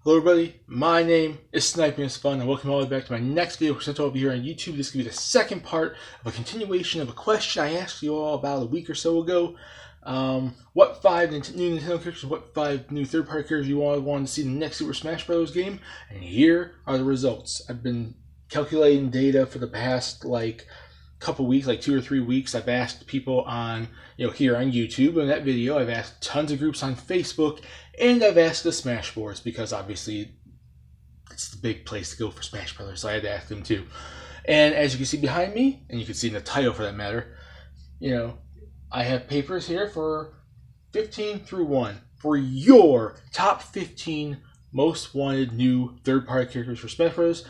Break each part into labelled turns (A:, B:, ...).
A: Hello everybody, my name is Sniping is Fun, and welcome all the way back to my next video presented over here on YouTube. This is going to be the second part of a continuation of a question I asked you all about a week or so ago. What 5 new Nintendo characters, what 5 new third-party characters you all wanted to see in the next Super Smash Bros. Game? And here are the results. I've been calculating data for the past couple weeks, 2 or 3 weeks. I've asked people on, here on YouTube in that video. I've asked tons of groups on Facebook, and I've asked the Smash boards because obviously it's the big place to go for Smash Brothers. So I had to ask them too. And as you can see behind me, and you can see in the title for that matter, I have papers here for 15 through 1 for your top 15 most wanted new third-party characters for Smash Bros.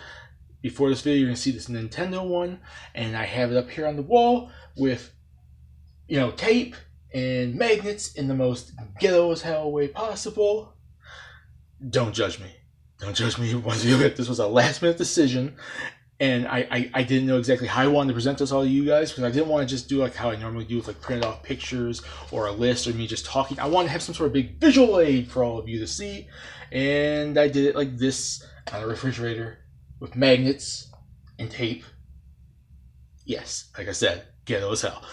A: Before this video, you're going to see this Nintendo one, and I have it up here on the wall with, tape and magnets in the most ghetto as hell way possible. Don't judge me. Don't judge me. This was a last-minute decision, and I didn't know exactly how I wanted to present this all to you guys, because I didn't want to just do how I normally do with printed off pictures or a list or me just talking. I wanted to have some sort of big visual aid for all of you to see, and I did it like this on a refrigerator with magnets and tape. Yes, like I said, ghetto as hell.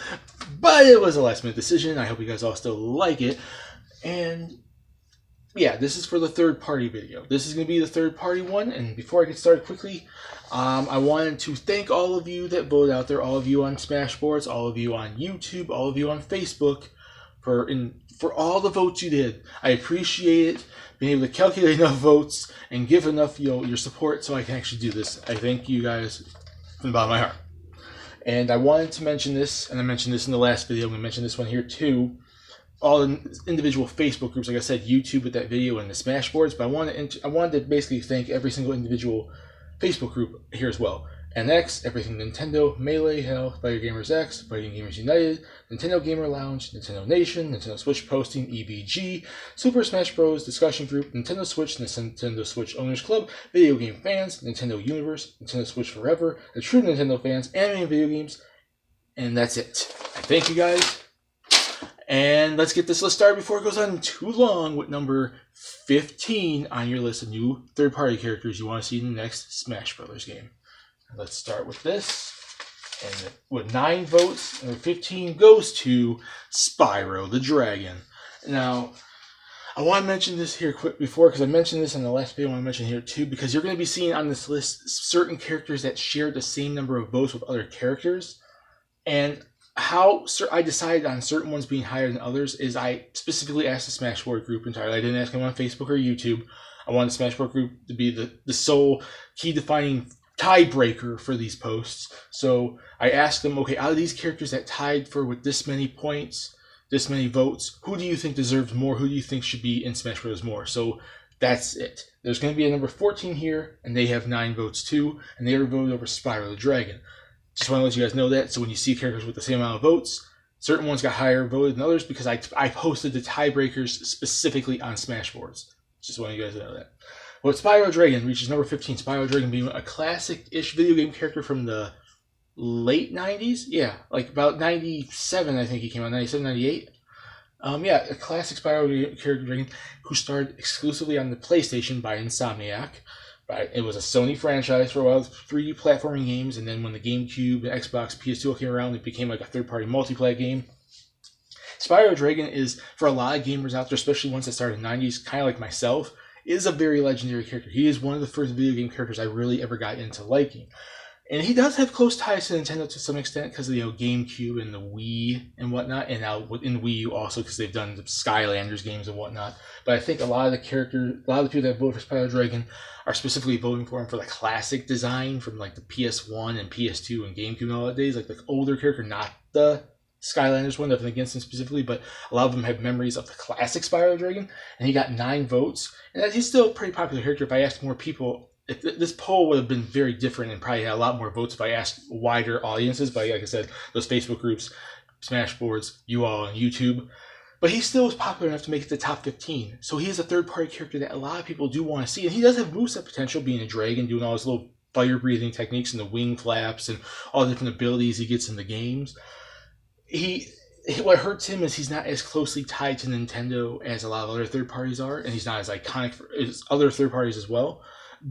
A: But it was a last minute decision. I hope you guys all still like it. And yeah, this is for the third party video. This is going to be the third party one. And before I get started quickly, I wanted to thank all of you that voted out there, all of you on Smashboards, all of you on YouTube, all of you on Facebook, for all the votes you did. I appreciate it, being able to calculate enough votes and give enough your support so I can actually do this. I thank you guys from the bottom of my heart. And I wanted to mention this, and I mentioned this in the last video. I'm going to mention this one here too. All the individual Facebook groups, like I said, YouTube with that video and the Smashboards. But I wanted to basically thank every single individual Facebook group here as well. NX, Everything Nintendo, Melee, Hell, Fighter Gamers X, Fighting Gamers United, Nintendo Gamer Lounge, Nintendo Nation, Nintendo Switch Posting, EBG, Super Smash Bros. Discussion Group, Nintendo Switch, Nintendo Switch Owners Club, Video Game Fans, Nintendo Universe, Nintendo Switch Forever, the True Nintendo Fans, Anime and Video Games, and that's it. Thank you guys, and let's get this list started before it goes on too long with number 15 on your list of new third-party characters you want to see in the next Smash Bros. Game. Let's start with this, and with 9 votes, number 15 goes to Spyro the Dragon. Now, I want to mention this here quick before, because I mentioned this in the last video. I want to mention here too, because you're going to be seeing on this list certain characters that share the same number of votes with other characters, and how I decided on certain ones being higher than others is I specifically asked the Smashboard group entirely. I didn't ask them on Facebook or YouTube. I wanted the Smashboard group to be the sole key defining tiebreaker for these posts. So I asked them, okay, out of these characters that tied for with this many points, this many votes, who do you think deserves more? Who do you think should be in Smash Bros. More? So that's it. There's going to be a number 14 here, and they have 9 votes too, and they were voted over Spyro the Dragon. Just want to let you guys know that, so when you see characters with the same amount of votes, certain ones got higher voted than others because I posted the tiebreakers specifically on Smashboards. Just want you guys to know that. Well, Spyro Dragon reaches number 15. Spyro Dragon being a classic-ish video game character from the late 90s. Yeah, about 97, I think he came out, 97, 98. Yeah, a classic Spyro character Dragon who started exclusively on the PlayStation by Insomniac. It was a Sony franchise for a while, 3D platforming games, and then when the GameCube, Xbox, PS2 came around, it became a third-party multiplayer game. Spyro Dragon is, for a lot of gamers out there, especially ones that started in the 90s, kind of like myself, is a very legendary character. He is one of the first video game characters I really ever got into liking. And he does have close ties to Nintendo to some extent because of the GameCube and the Wii and whatnot, and now in the Wii U also because they've done the Skylanders games and whatnot. But I think a lot of the people that vote for Spyro Dragon are specifically voting for him for the classic design from the PS1 and PS2 and GameCube and all that days, the older character, not the Skylanders one, nothing against him specifically, but a lot of them have memories of the classic Spyro Dragon, and he got 9 votes, and he's still a pretty popular character. If I asked more people, this poll would have been very different and probably had a lot more votes if I asked wider audiences, but like I said, those Facebook groups, Smashboards, you all on YouTube, but he still was popular enough to make it the top 15, so he is a third-party character that a lot of people do want to see, and he does have moveset potential, being a dragon, doing all his little fire-breathing techniques and the wing flaps and all the different abilities he gets in the games. what hurts him is he's not as closely tied to Nintendo as a lot of other third parties are, and he's not as iconic as other third parties as well.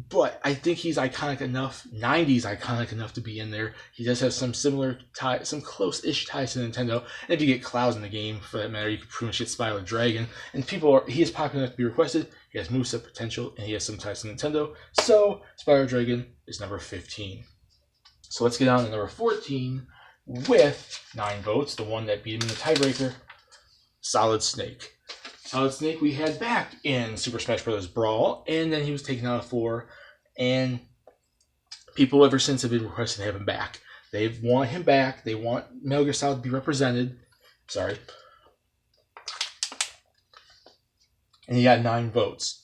A: But I think he's iconic enough, 90s iconic enough to be in there. He does have some similar ties, some close-ish ties to Nintendo. And if you get Cloud in the game, for that matter, you can pretty much get Spyro the Dragon. And he is popular enough to be requested. He has moveset potential, and he has some ties to Nintendo. So Spyro the Dragon is number 15. So let's get on to number 14 with 9 votes, the one that beat him in the tiebreaker, Solid Snake. Solid Snake we had back in Super Smash Bros. Brawl, and then he was taken out of 4, and people ever since have been requesting to have him back. They want him back. They want Metal Gear Solid to be represented. Sorry. And he got 9 votes.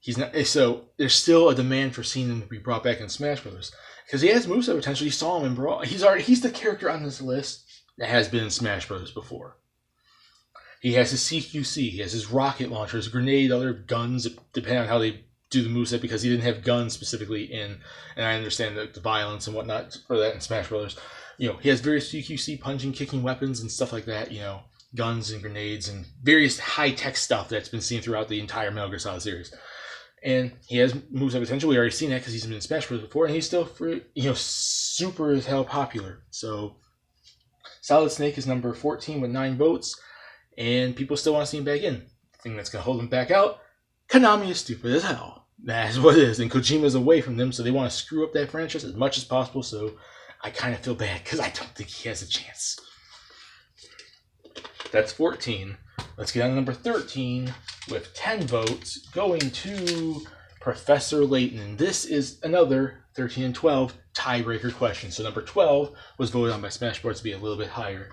A: He's not, so there's still a demand for seeing him to be brought back in Smash Bros. Because he has moveset potential. You saw him in Brawl. He's the character on this list that has been in Smash Bros. Before. He has his CQC, he has his rocket launcher, his grenade, other guns, depending on how they do the moveset, because he didn't have guns specifically in, and I understand the violence and whatnot for that in Smash Bros. You know, he has various CQC punching, kicking weapons and stuff like that, you know, guns and grenades and various high-tech stuff that's been seen throughout the entire Metal Gear Solid series. And he has moveset potential. We already seen that because he's been in Smash Bros. Before, and he's still, super as hell popular. So, Solid Snake is number 14 with 9 votes. And people still want to see him back in. The thing that's going to hold him back out, Konami is stupid as hell. That's what it is. And Kojima's away from them, so they want to screw up that franchise as much as possible. So I kind of feel bad because I don't think he has a chance. That's 14. Let's get on to number 13 with 10 votes going to Professor Layton. And this is another 13 and 12 tiebreaker question. So number 12 was voted on by Smash Bros. To be a little bit higher.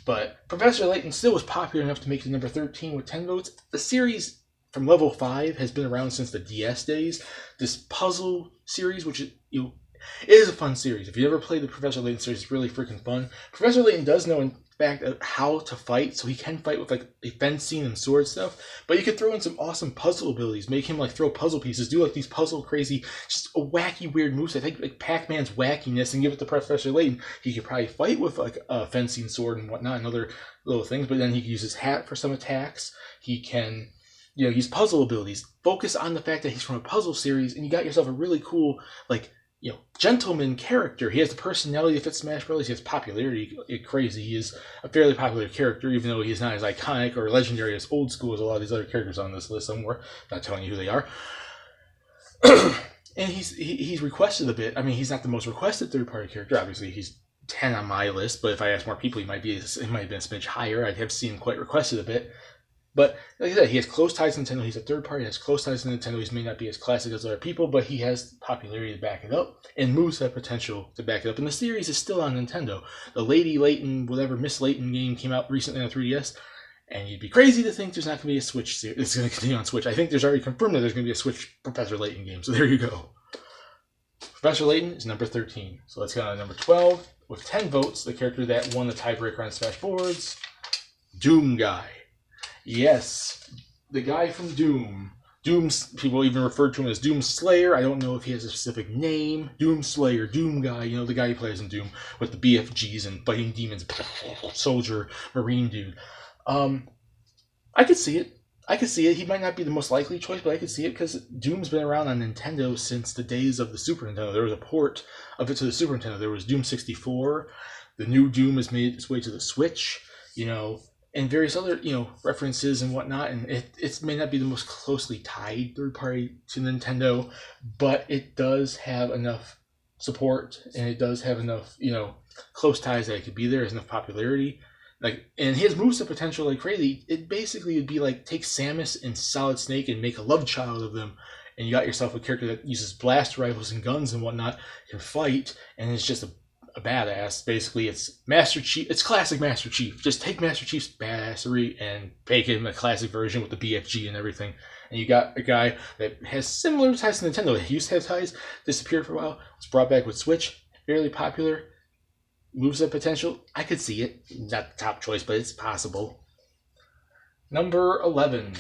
A: But Professor Layton still was popular enough to make it number 13 with 10 votes. The series from level 5 has been around since the DS days. This puzzle series, which is, it is a fun series. If you ever played the Professor Layton series, it's really freaking fun. Professor Layton does know, in fact, how to fight, so he can fight with like a fencing and sword stuff. But you could throw in some awesome puzzle abilities, make him like throw puzzle pieces, do like these puzzle crazy, just a wacky weird moves. I think like Pac-Man's wackiness, and give it to Professor Layton. He could probably fight with like a fencing sword and whatnot, and other little things. But then he can use his hat for some attacks. He can, use puzzle abilities. Focus on the fact that he's from a puzzle series, and you got yourself a really cool gentleman character. He has the personality that fits Smash Bros. He has popularity crazy. He is a fairly popular character, even though he's not as iconic or legendary as old school as a lot of these other characters on this list somewhere. Not telling you who they are. And he's requested a bit. I mean, he's not the most requested third-party character. Obviously, he's 10 on my list, but if I ask more people, he might have been a smidge higher. I'd have seen him quite requested a bit. But like I said, he has close ties to Nintendo. He's a third party, has close ties to Nintendo. He may not be as classic as other people, but he has popularity to back it up and moveset potential to back it up. And the series is still on Nintendo. The Lady Layton, whatever, Miss Layton game came out recently on 3DS, and you'd be crazy to think there's not going to be a Switch series. It's going to continue on Switch. I think there's already confirmed that there's going to be a Switch Professor Layton game. So there you go. Professor Layton is number 13. So let's get on to number 12 with 10 votes. The character that won the tiebreaker on Smash Boards, Doom Guy. Yes, the guy from Doom. People even refer to him as Doom Slayer. I don't know if he has a specific name. Doom Slayer, Doom Guy, the guy who plays in Doom with the BFGs and fighting demons, soldier, marine dude. I could see it. He might not be the most likely choice, but I could see it because Doom's been around on Nintendo since the days of the Super Nintendo. There was a port of it to the Super Nintendo. There was Doom 64. The new Doom has made its way to the Switch, and various other, references and whatnot. And it may not be the most closely tied third party to Nintendo, but it does have enough support and it does have enough, close ties that it could be there. There's enough popularity. And his moveset potential like crazy. It basically would be like take Samus and Solid Snake and make a love child of them. And you got yourself a character that uses blast rifles and guns and whatnot, can fight, and is just a badass. Basically, it's Master Chief. It's classic Master Chief. Just take Master Chief's badassery and make him a classic version with the BFG and everything. And you got a guy that has similar ties to Nintendo. He used to have ties, disappeared for a while, was brought back with Switch, fairly popular. Moveset potential, I could see it. Not the top choice, but it's possible. Number 11,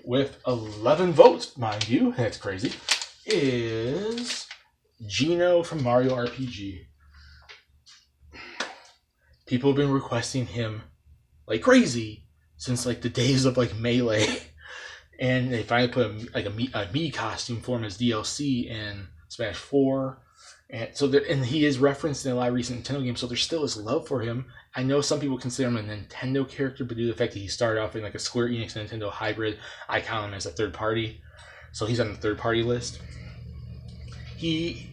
A: with 11 votes, mind you, that's crazy, is Geno from Mario RPG. people have been requesting him like crazy since like the days of like Melee, and they finally put a Mii costume for him as DLC in Smash 4. And so and he is referenced in a lot of recent Nintendo games, so there still is love for him. I know some people consider him a Nintendo character, but due to the fact that he started off in like a Square Enix Nintendo hybrid, I count him as a third party. So he's on the third party list. He's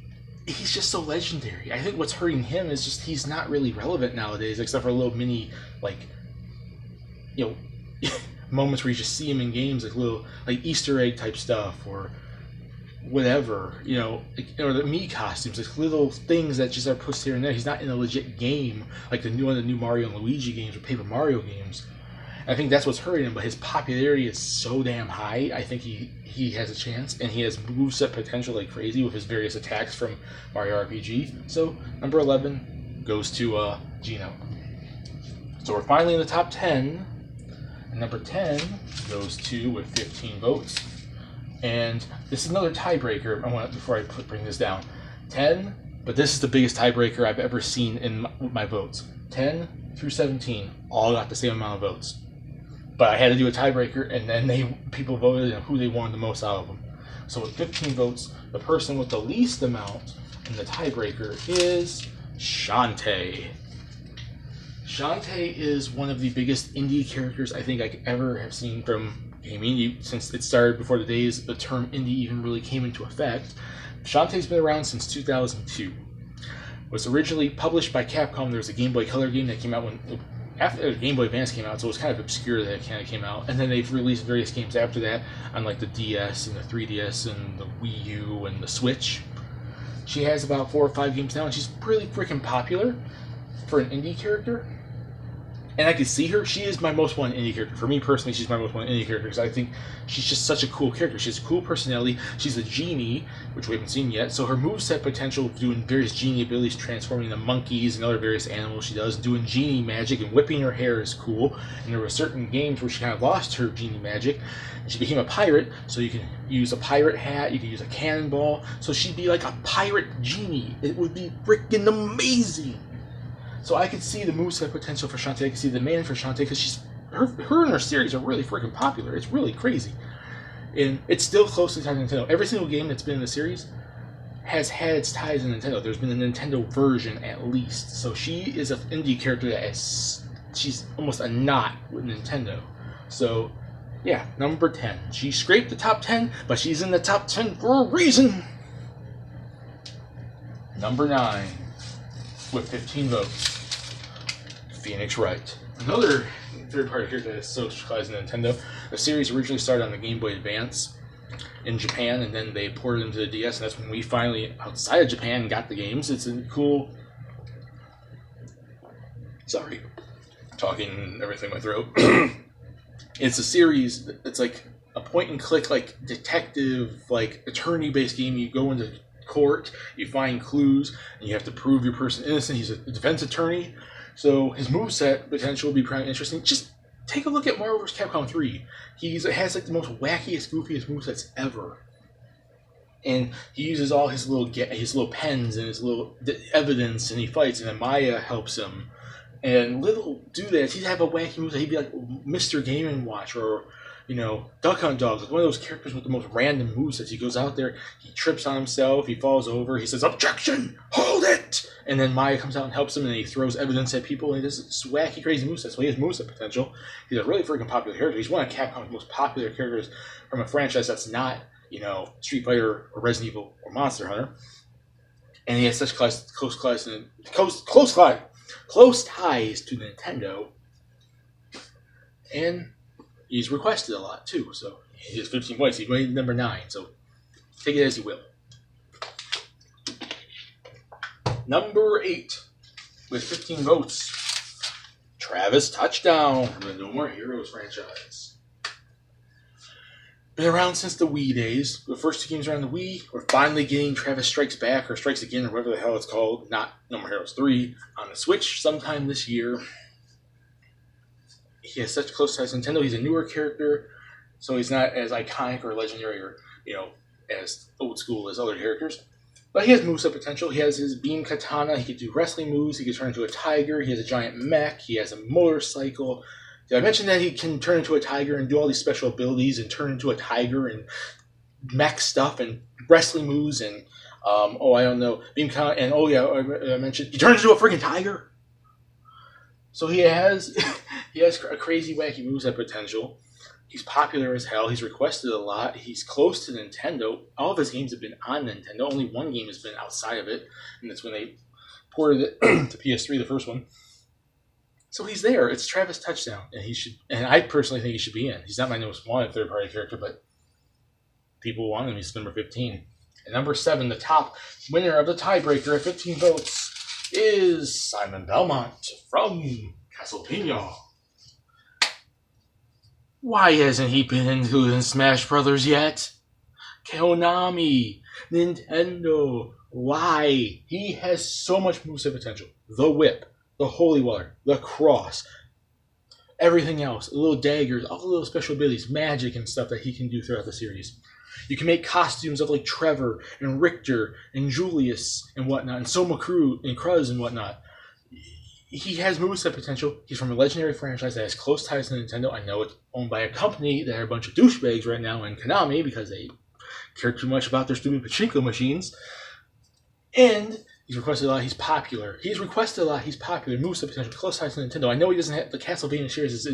A: just so legendary. I think what's hurting him is just he's not really relevant nowadays, except for a little mini like, you know, moments where you just see him in games, like little like Easter egg type stuff or whatever, you know, or the Mii costumes, like little things that just are pushed here and there. He's not in a legit game like the new Mario and Luigi games or Paper Mario games. And I think that's what's hurting him, but his popularity is so damn high. I think he has a chance, and he has moveset potential like crazy with his various attacks from Mario RPG. So number 11 goes to Gino. So we're finally in the top 10, and number 10 goes to with 15 votes. And this is another tiebreaker. I want before I bring this down, 10. But this is the biggest tiebreaker I've ever seen in my votes. 10 through 17 all got the same amount of votes. But I had to do a tiebreaker, and then people voted on who they wanted the most out of them. So with 15 votes, the person with the least amount in the tiebreaker is Shantae. Shantae is one of the biggest indie characters I think I ever have seen from gaming, since it started before the days the term indie even really came into effect. Shantae's been around since 2002. Was originally published by Capcom. There was a Game Boy Color game that came out after Game Boy Advance came out, so it was kind of obscure that it kind of came out. And then they've released various games after that on like the DS and the 3DS and the Wii U and the Switch. She has about 4 or 5 games now, and she's really freaking popular for an indie character. And I can see her. She is my most wanted indie character. For me personally, she's my most wanted indie character because I think she's just such a cool character. She has a cool personality. She's a genie, which we haven't seen yet. So her moveset potential, doing various genie abilities, transforming the monkeys and other various animals she does, doing genie magic and whipping her hair is cool. And there were certain games where she kind of lost her genie magic, and she became a pirate. So you can use a pirate hat, you can use a cannonball. So she'd be like a pirate genie. It would be freaking amazing. So I could see the moveset potential for Shantae. I could see the demand for Shantae because her and her series are really freaking popular. It's really crazy. And it's still closely tied to Nintendo. Every single game that's been in the series has had its ties in Nintendo. There's been a Nintendo version at least. So she is an indie character that she's almost a knot with Nintendo. So yeah, number 10. She scraped the top 10, but she's in the top 10 for a reason. Number 9 with 15 votes. Phoenix Wright. Another third-party character that's socialized in Nintendo. The series originally started on the Game Boy Advance in Japan, and then they ported them to the DS, and that's when we finally, outside of Japan, got the games. It's a cool... Sorry. Talking everything in my throat. It's a series that's like a point-and-click, like, detective, like, attorney-based game. You go into court, you find clues, and you have to prove your person innocent. He's a defense attorney. So his moveset potential will be pretty interesting. Just take a look at Marvel vs. Capcom 3. He has like the most wackiest, goofiest movesets ever. And he uses all his little pens and his little evidence, and he fights, and then Maya helps him. And little do that, he'd have a wacky moveset. He'd be like Mr. Game & Watch, or, you know, Duck Hunt Dogs, like one of those characters with the most random movesets. He goes out there, he trips on himself, he falls over, he says, "Objection! Hold it!" And then Maya comes out and helps him, and he throws evidence at people, and he does this wacky, crazy moveset. So he has moveset potential. He's a really freaking popular character. He's one of Capcom's most popular characters from a franchise that's not, you know, Street Fighter or Resident Evil or Monster Hunter. And he has such close ties to Nintendo. And he's requested a lot too, so he has 15 points. He's rated number 9, so take it as you will. Number 8 with 15 votes. Travis Touchdown from the No More Heroes franchise. Been around since the Wii days. The first 2 games are on the Wii. We're finally getting Travis Strikes Back, or Strikes Again, or whatever the hell it's called, not No More Heroes 3, on the Switch sometime this year. He has such close ties to Nintendo. He's a newer character, so he's not as iconic or legendary or, you know, as old school as other characters. But he has moveset potential. He has his beam katana. He can do wrestling moves. He can turn into a tiger. He has a giant mech. He has a motorcycle. Did I mention that he can turn into a tiger and do all these special abilities and turn into a tiger and mech stuff and wrestling moves and I don't know, beam katana, and I mentioned he turns into a freaking tiger. So he has a crazy wacky moveset potential. He's popular as hell. He's requested a lot. He's close to Nintendo. All of his games have been on Nintendo. Only one game has been outside of it, and that's when they ported it to PS3, the first one. So he's there. It's Travis Touchdown, and I personally think he should be in. He's not my most wanted third-party character, but people want him. He's number 15. And number 7, the top winner of the tiebreaker at 15 votes, is Simon Belmont from Castlevania. Why hasn't he been included in Smash Brothers yet? Konami, Nintendo, why? He has so much moveset potential. The whip, the holy water, the cross, everything else, little daggers, all the little special abilities, magic and stuff that he can do throughout the series. You can make costumes of like Trevor and Richter and Julius and whatnot, and Soma Crew and Kruz and whatnot. He has moveset potential. He's from a legendary franchise that has close ties to Nintendo. I know it's owned by a company that are a bunch of douchebags right now in Konami because they care too much about their stupid pachinko machines. And he's requested a lot. He's popular. He's requested a lot. He's popular. Moveset potential. Close ties to Nintendo. I know he doesn't have the Castlevania series.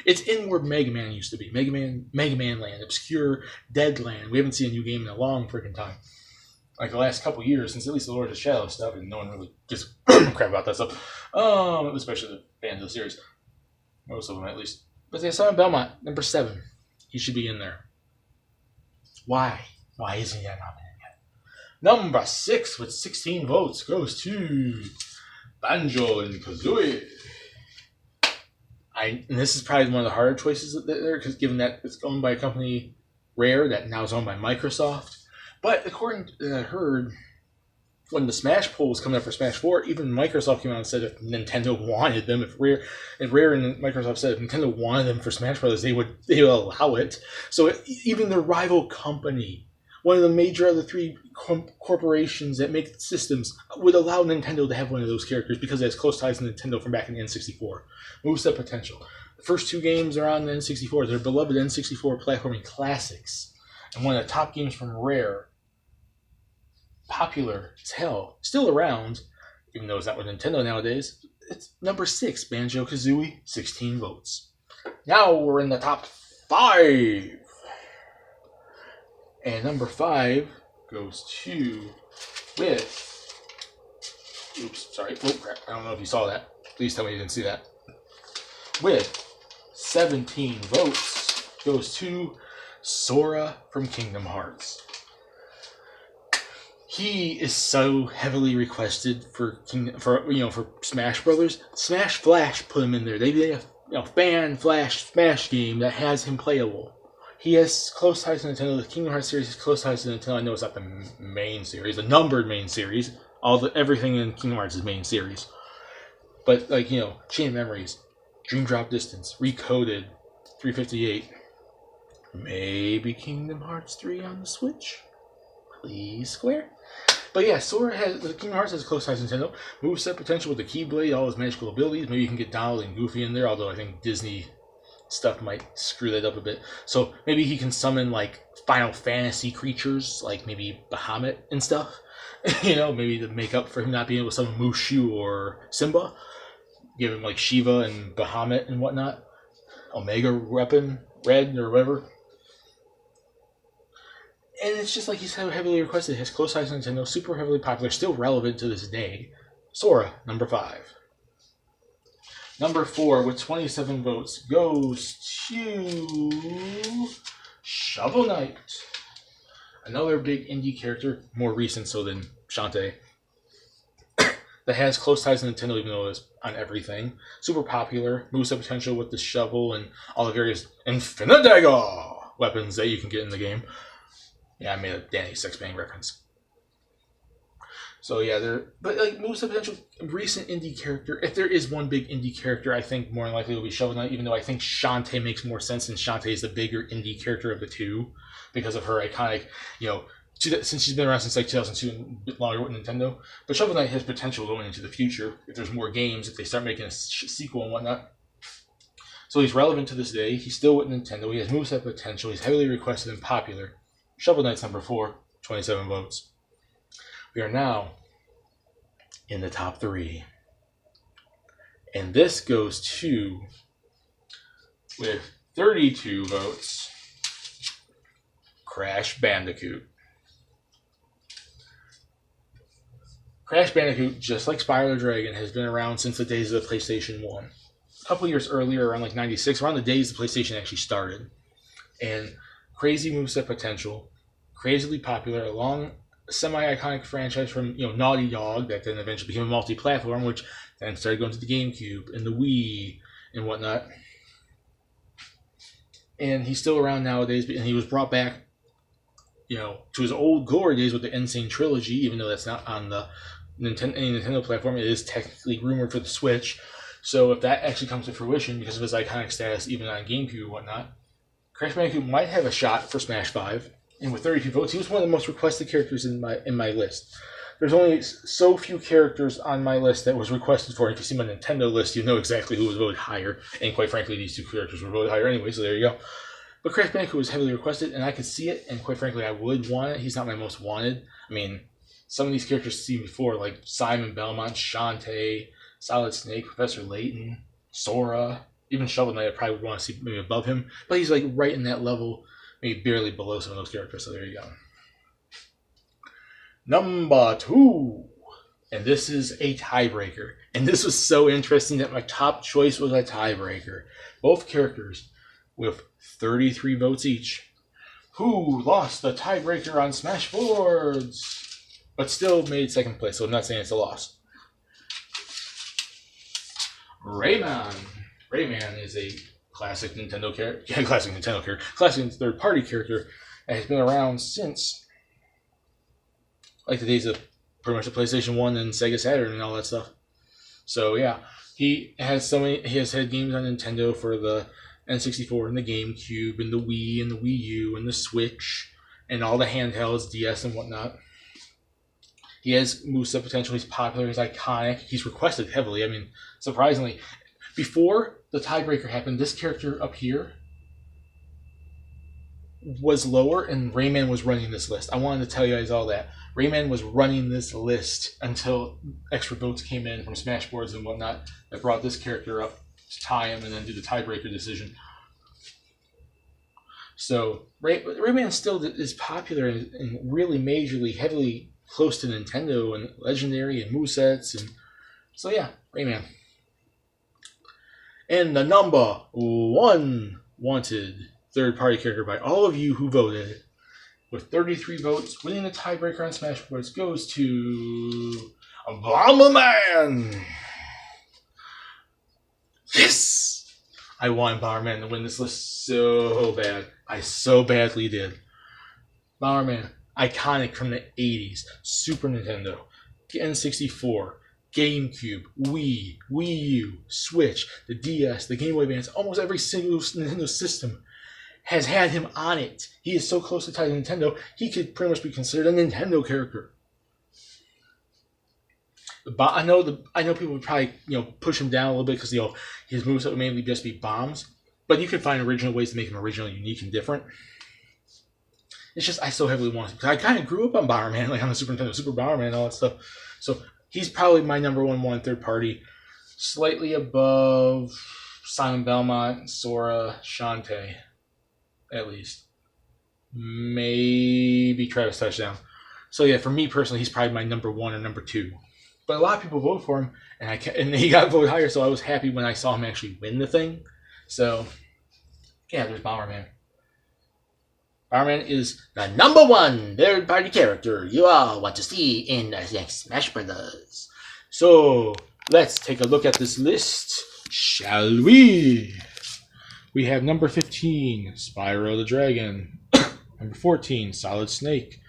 A: It's in where Mega Man used to be. Mega Man Land. Obscure, dead land. We haven't seen a new game in a long freaking time. Like the last couple years, since at least the Lord of the Shadows stuff, and no one really gives crap about that stuff. Especially the fans of the series. Most of them, at least. But they Simon Belmont, number 7. He should be in there. Why? Why isn't he not in yet? Number 6 with 16 votes goes to BanjoKazooie. And this is probably one of the harder choices there, because given that it's owned by a company, Rare, that now is owned by Microsoft. But according to I heard, when the Smash poll was coming up for Smash 4, even Microsoft came out and said if Nintendo wanted them, if Rare and Microsoft said if Nintendo wanted them for Smash Brothers, they would allow it. So even the rival company, one of the major other 3 corporations that make systems, would allow Nintendo to have one of those characters because it has close ties to Nintendo from back in the N64. Moveset potential. The first 2 games are on the N64. They're beloved N64 platforming classics. And one of the top games from Rare. Popular as hell, still around, even though it's not with Nintendo nowadays. It's number 6, BanjoKazooie, 16 votes. Now we're in the top 5. And number 5 goes to oops, sorry. Oh, crap. I don't know if you saw that. Please tell me you didn't see that. With 17 votes goes to Sora from Kingdom Hearts. He is so heavily requested for Smash Brothers. Smash Flash put him in there. They did a fan Flash Smash game that has him playable. He has close ties to Nintendo. The Kingdom Hearts series has close ties to Nintendo. I know it's not the main series, the numbered main series. Everything in Kingdom Hearts is main series. But Chain of Memories, Dream Drop Distance, Recoded, 358. Maybe Kingdom Hearts 3 on the Switch. Please, Square. But yeah, the Kingdom Hearts has close ties to Nintendo. Moveset potential with the Keyblade, all his magical abilities. Maybe you can get Donald and Goofy in there, although I think Disney stuff might screw that up a bit. So maybe he can summon like Final Fantasy creatures, like maybe Bahamut and stuff. Maybe to make up for him not being able to summon Mushu or Simba. Give him like Shiva and Bahamut and whatnot. Omega Weapon, Red or whatever. And it's just like he's heavily requested. His close ties to Nintendo, super heavily popular, still relevant to this day. Sora, number 5. Number 4, with 27 votes, goes to Shovel Knight. Another big indie character, more recent so than Shantae, that has close ties to Nintendo even though it's on everything. Super popular, moveset potential with the shovel and all the various Infinite Dagger weapons that you can get in the game. Yeah, I made a Danny Sexbang reference. So yeah, moveset potential, recent indie character. If there is one big indie character, I think more than likely it will be Shovel Knight, even though I think Shantae makes more sense, and Shantae is the bigger indie character of the two because of her iconic, since she's been around since like 2002 and longer with Nintendo. But Shovel Knight has potential going into the future if there's more games, if they start making a sequel and whatnot. So he's relevant to this day. He's still with Nintendo. He has moveset potential. He's heavily requested and popular. Shovel Knight's number 4, 27 votes. We are now in the top 3. And this goes to, with 32 votes, Crash Bandicoot. Crash Bandicoot, just like Spyro the Dragon, has been around since the days of the PlayStation 1. A couple years earlier, around like 96, around the days the PlayStation actually started. And crazy moveset potential, crazily popular, a long semi-iconic franchise from Naughty Dog that then eventually became a multi-platform, which then started going to the GameCube and the Wii and whatnot. And he's still around nowadays, and he was brought back, to his old glory days with the Insane Trilogy, even though that's not on the any Nintendo platform. It is technically rumored for the Switch. So if that actually comes to fruition because of his iconic status, even on GameCube and whatnot, Crash Bandicoot might have a shot for Smash 5. And with 32 votes, he was one of the most requested characters in my list. There's only so few characters on my list that was requested for. If you see my Nintendo list, you know exactly who was voted higher. And quite frankly, these 2 characters were voted higher anyway, so there you go. But Crash Bandicoot was heavily requested, and I could see it, and quite frankly, I would want it. He's not my most wanted. I mean, some of these characters seen before, like Simon Belmont, Shantae, Solid Snake, Professor Layton, Sora, even Shovel Knight, I probably would want to see maybe above him. But he's like right in that level, maybe barely below some of those characters, so there you go. Number 2. And this is a tiebreaker. And this was so interesting that my top choice was a tiebreaker. Both characters with 33 votes each. Who lost the tiebreaker on Smash Boards, but still made second place, so I'm not saying it's a loss. Rayman. Rayman is a classic Nintendo character. Classic third-party character that has been around since like the days of pretty much the PlayStation 1 and Sega Saturn and all that stuff. So yeah, he has had games on Nintendo for the N64 and the GameCube and the Wii and the Wii U and the Switch and all the handhelds, DS and whatnot. He has moveset potential. He's popular. He's iconic. He's requested heavily. I mean, surprisingly, before the tiebreaker happened, this character up here was lower, and Rayman was running this list. I wanted to tell you guys all that. Rayman was running this list until extra votes came in from Smash Boards and whatnot that brought this character up to tie him and then do the tiebreaker decision. So Rayman still is popular and really majorly, heavily close to Nintendo and legendary and movesets, and so yeah, Rayman. And the number 1 wanted third-party character by all of you who voted, with 33 votes, winning the tiebreaker on Smash Bros. Goes to Bomberman. Yes! I want Bomberman to win this list so bad. I so badly did. Bomberman, iconic from the 80s. Super Nintendo, N64, GameCube, Wii, Wii U, Switch, the DS, the Game Boy Advance, almost every single Nintendo system has had him on it. He is so closely tied to Nintendo, he could pretty much be considered a Nintendo character. I know people would probably push him down a little bit because his moves would mainly just be bombs, but you can find original ways to make him original, unique, and different. It's just I so heavily want him because I kind of grew up on Bomberman, like on the Super Nintendo, Super Bomberman, and all that stuff. So he's probably my number 1 third party, slightly above Simon Belmont, Sora, Shantae, at least. Maybe Travis Touchdown. So yeah, for me personally, he's probably my number 1 or number 2. But a lot of people voted for him, and he got voted higher, so I was happy when I saw him actually win the thing. So yeah, there's Bomberman. Bomberman is the number 1 third-party character you all want to see in the next Smash Brothers. So let's take a look at this list, shall we? We have number 15, Spyro the Dragon. Number 14, Solid Snake.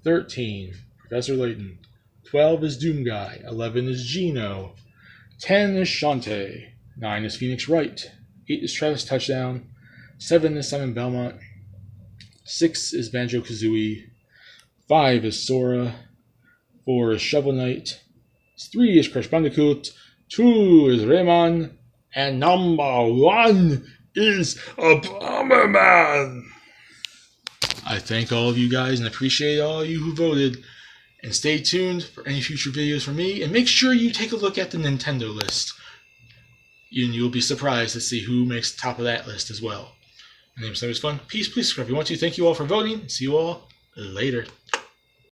A: 13, Professor Layton. 12 is Doom Guy. 11 is Geno. 10 is Shantae. 9 is Phoenix Wright. 8 is Travis Touchdown. 7 is Simon Belmont. 6 is BanjoKazooie. 5 is Sora. 4 is Shovel Knight. 3 is Crash Bandicoot. 2 is Rayman. And number 1 is a Bomberman. I thank all of you guys and appreciate all of you who voted. And stay tuned for any future videos from me. And make sure you take a look at the Nintendo list. You'll be surprised to see who makes the top of that list as well. My name is Fun. Peace, please subscribe if you want to. Thank you all for voting. See you all later.